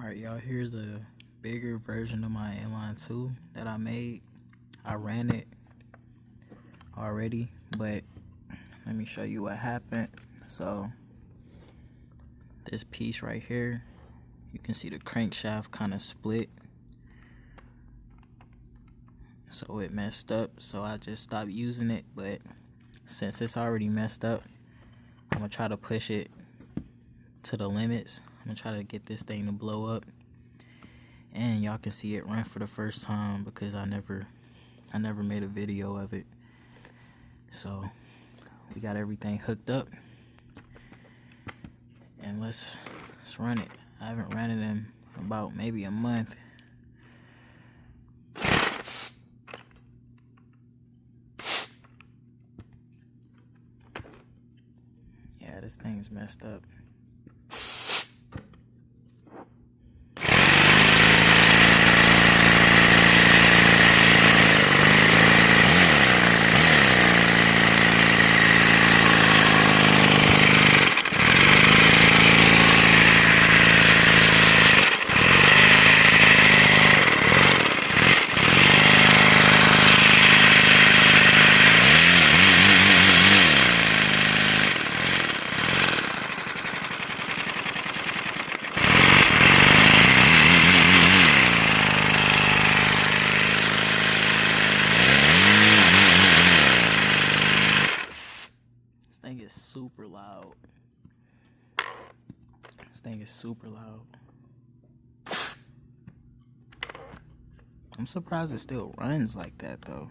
Alright, y'all, here's a bigger version of my Inline 2 that I made. I ran it already, but let me show you what happened. So this piece right here, you can see the crankshaft kind of split. So it messed up, so I just stopped using it. But since it's already messed up, I'm gonna try to push it to the limits. I'm gonna try to get this thing to blow up, and y'all can see it run for the first time because I never made a video of it. So we got everything hooked up, and let's run it. I haven't ran it in about maybe a month. Yeah, this thing's messed up. This thing is super loud. This thing is super loud. I'm surprised it still runs like that though.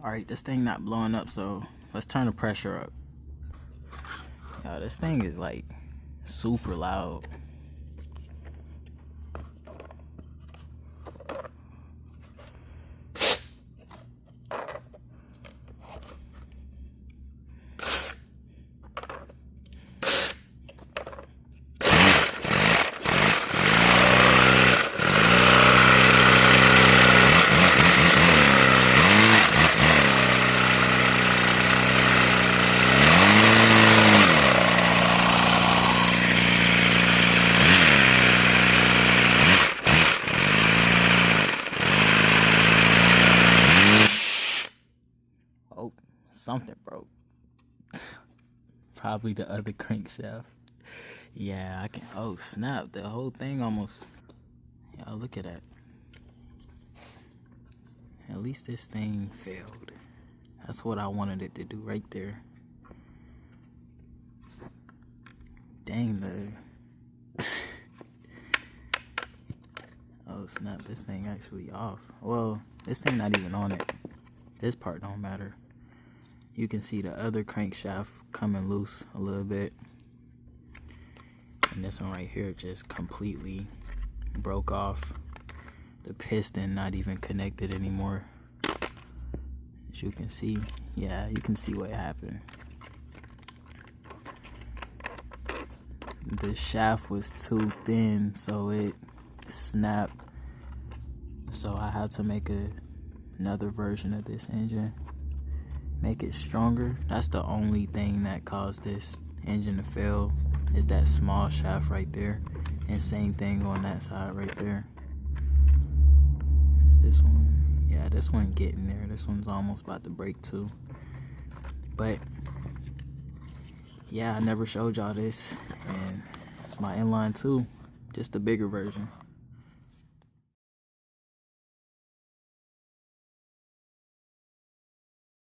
Alright, this thing not blowing up, so let's turn the pressure up. Yo, this thing is like super loud. Oh, something broke. Probably the other crankshaft. Yeah, I can. Oh, snap. The whole thing almost. Y'all, look at that. At least this thing failed. That's what I wanted it to do right there. Dang, the. Oh, snap. This thing actually off. Well, this thing not even on it. This part don't matter. You can see the other crankshaft coming loose a little bit, and this one right here just completely broke off. The piston not even connected anymore. As you can see, yeah, you can see what happened. The shaft was too thin, so it snapped. So I had to make another version of this engine, make it stronger. That's the only thing that caused this engine to fail, is that small shaft right there, and same thing on that side right there. this one? Yeah, this one getting there. This one's almost about to break too. But yeah, I never showed y'all this, and it's my inline too, just a bigger version.